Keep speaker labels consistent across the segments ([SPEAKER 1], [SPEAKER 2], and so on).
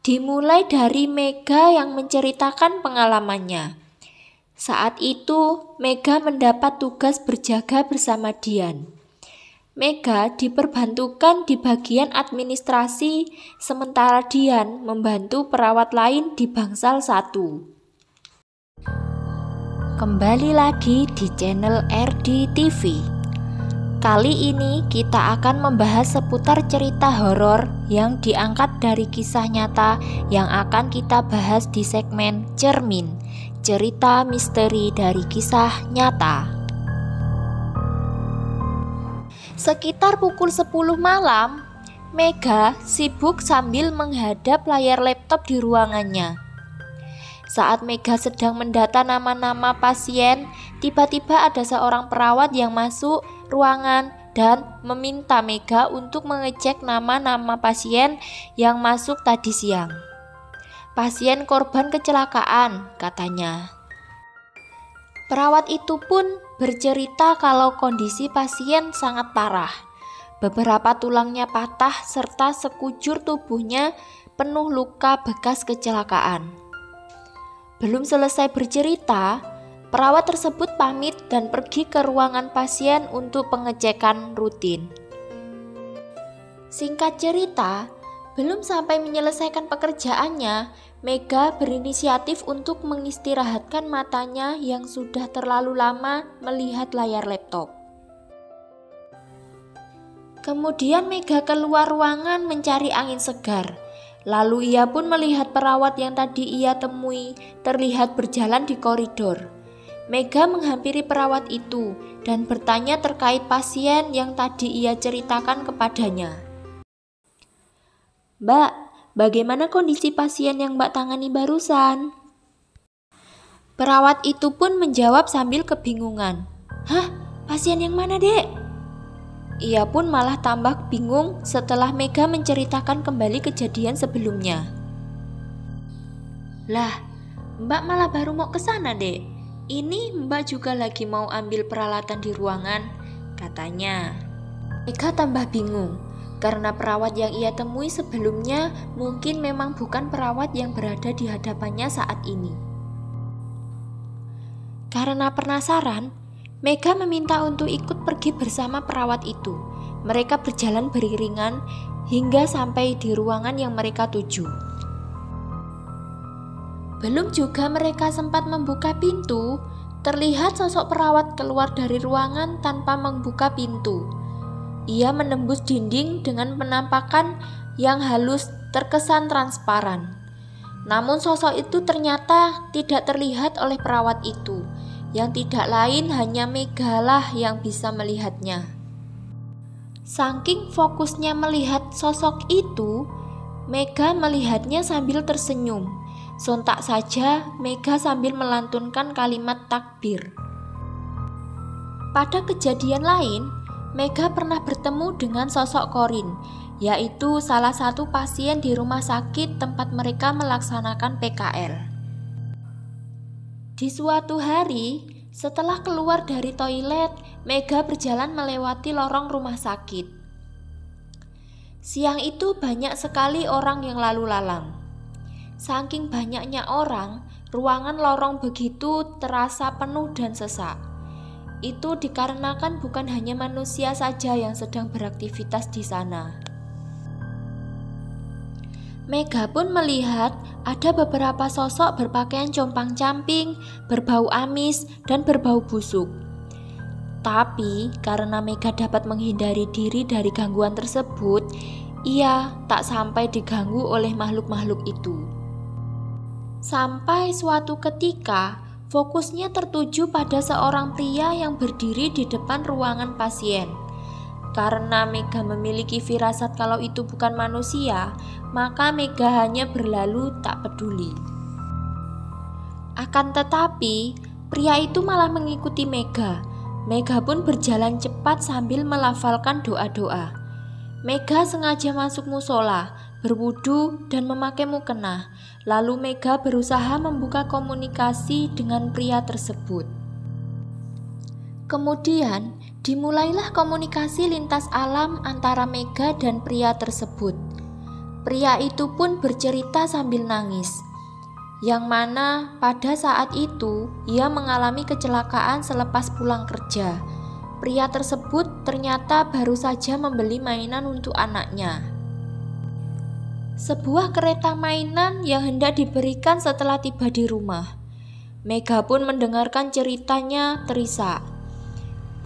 [SPEAKER 1] Dimulai dari Mega yang menceritakan pengalamannya. Saat itu, Mega mendapat tugas berjaga bersama Dian. Mega diperbantukan di bagian administrasi, sementara Dian membantu perawat lain di bangsal 1. Kembali lagi di channel RD TV. Kali ini kita akan membahas seputar cerita horor yang diangkat dari kisah nyata yang akan kita bahas di segmen Cermin, cerita misteri dari kisah nyata. Sekitar pukul 10 malam, Mega sibuk sambil menghadap layar laptop di ruangannya. Saat Mega sedang mendata nama-nama pasien, tiba-tiba ada seorang perawat yang masuk ruangan dan meminta Mega untuk mengecek nama-nama pasien yang masuk tadi siang. Pasien korban kecelakaan, katanya. Perawat itu pun bercerita kalau kondisi pasien sangat parah. Beberapa tulangnya patah serta sekujur tubuhnya penuh luka bekas kecelakaan. Belum selesai bercerita, perawat tersebut pamit dan pergi ke ruangan pasien untuk pengecekan rutin. Singkat cerita, belum sampai menyelesaikan pekerjaannya, Mega berinisiatif untuk mengistirahatkan matanya yang sudah terlalu lama melihat layar laptop. Kemudian Mega keluar ruangan mencari angin segar. Lalu ia pun melihat perawat yang tadi ia temui terlihat berjalan di koridor. Mega menghampiri perawat itu dan bertanya terkait pasien yang tadi ia ceritakan kepadanya. "Mbak, bagaimana kondisi pasien yang Mbak tangani barusan?" Perawat itu pun menjawab sambil kebingungan. "Hah? Pasien yang mana, Dek?" Ia pun malah tambah bingung setelah Mega menceritakan kembali kejadian sebelumnya. "Lah, Mbak malah baru mau ke sana, Dek. Ini Mbak juga lagi mau ambil peralatan di ruangan," katanya. Mega tambah bingung karena perawat yang ia temui sebelumnya mungkin memang bukan perawat yang berada di hadapannya saat ini. Karena penasaran, Mega meminta untuk ikut pergi bersama perawat itu. Mereka berjalan beriringan hingga sampai di ruangan yang mereka tuju. Belum juga mereka sempat membuka pintu, terlihat sosok perawat keluar dari ruangan tanpa membuka pintu. Ia menembus dinding dengan penampakan yang halus terkesan transparan. Namun sosok itu ternyata tidak terlihat oleh perawat itu. Yang tidak lain hanya Mega lah yang bisa melihatnya. Saking fokusnya melihat sosok itu, Mega melihatnya sambil tersenyum. Sontak saja Mega sambil melantunkan kalimat takbir. Pada kejadian lain, Mega pernah bertemu dengan sosok Korin, yaitu salah satu pasien di rumah sakit tempat mereka melaksanakan PKL. Di suatu hari, setelah keluar dari toilet, Mega berjalan melewati lorong rumah sakit. Siang itu banyak sekali orang yang lalu lalang. Saking banyaknya orang, ruangan lorong begitu terasa penuh dan sesak. Itu dikarenakan bukan hanya manusia saja yang sedang beraktivitas di sana. Mega pun melihat ada beberapa sosok berpakaian compang-camping, berbau amis, dan berbau busuk. Tapi karena Mega dapat menghindari diri dari gangguan tersebut, ia tak sampai diganggu oleh makhluk-makhluk itu. Sampai suatu ketika, fokusnya tertuju pada seorang pria yang berdiri di depan ruangan pasien. Karena Mega memiliki firasat kalau itu bukan manusia, maka Mega hanya berlalu tak peduli. Akan tetapi, pria itu malah mengikuti Mega. Mega pun berjalan cepat sambil melafalkan doa-doa. Mega sengaja masuk musola, berwudu dan memakai mukena. Lalu Mega berusaha membuka komunikasi dengan pria tersebut. Kemudian, dimulailah komunikasi lintas alam antara Mega dan pria tersebut. Pria itu pun bercerita sambil nangis, yang mana pada saat itu ia mengalami kecelakaan selepas pulang kerja. Pria tersebut ternyata baru saja membeli mainan untuk anaknya. Sebuah kereta mainan yang hendak diberikan setelah tiba di rumah. Mega pun mendengarkan ceritanya terisak.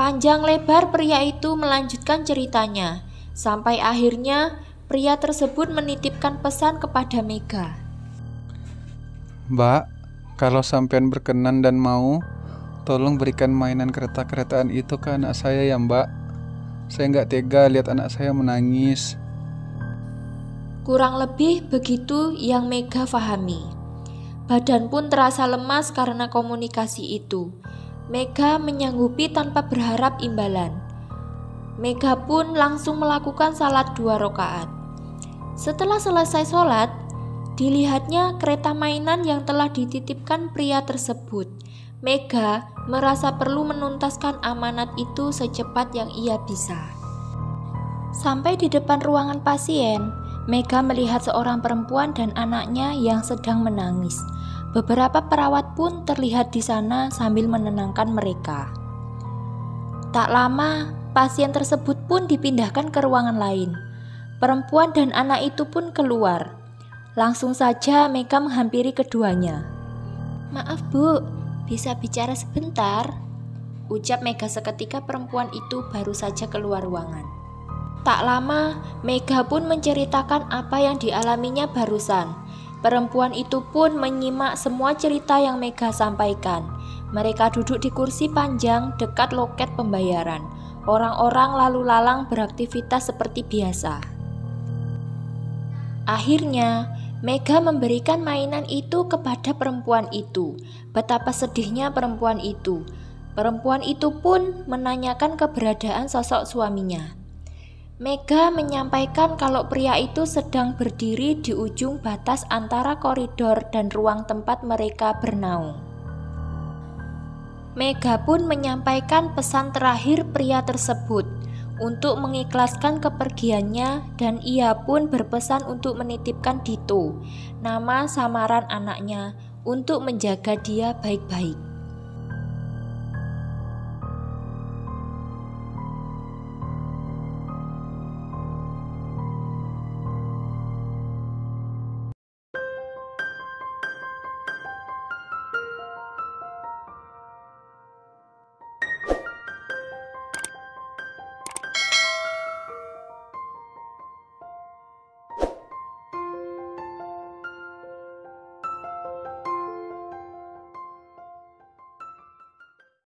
[SPEAKER 1] Panjang lebar pria itu melanjutkan ceritanya, sampai akhirnya pria tersebut menitipkan pesan kepada Mega.
[SPEAKER 2] Mbak, kalau sampean berkenan dan mau, tolong berikan mainan kereta-keretaan itu ke anak saya ya Mbak. Saya nggak tega lihat anak saya menangis.
[SPEAKER 1] Kurang lebih begitu yang Mega pahami. Badan pun terasa lemas karena komunikasi itu. Mega menyanggupi tanpa berharap imbalan. Mega pun langsung melakukan salat 2 rakaat. Setelah selesai sholat, dilihatnya kereta mainan yang telah dititipkan pria tersebut. Mega merasa perlu menuntaskan amanat itu secepat yang ia bisa. Sampai di depan ruangan pasien, Mega melihat seorang perempuan dan anaknya yang sedang menangis. Beberapa perawat pun terlihat di sana sambil menenangkan mereka. Tak lama, pasien tersebut pun dipindahkan ke ruangan lain. Perempuan dan anak itu pun keluar. Langsung saja Mega menghampiri keduanya. "Maaf Bu, bisa bicara sebentar?" ucap Mega seketika perempuan itu baru saja keluar ruangan. Tak lama, Mega pun menceritakan apa yang dialaminya barusan. Perempuan itu pun menyimak semua cerita yang Mega sampaikan. Mereka duduk di kursi panjang dekat loket pembayaran. Orang-orang lalu lalang beraktivitas seperti biasa. Akhirnya, Mega memberikan mainan itu kepada perempuan itu. Betapa sedihnya perempuan itu. Perempuan itu pun menanyakan keberadaan sosok suaminya. Mega menyampaikan kalau pria itu sedang berdiri di ujung batas antara koridor dan ruang tempat mereka bernaung. Mega pun menyampaikan pesan terakhir pria tersebut untuk mengikhlaskan kepergiannya, dan ia pun berpesan untuk menitipkan Dito, nama samaran anaknya, untuk menjaga dia baik-baik.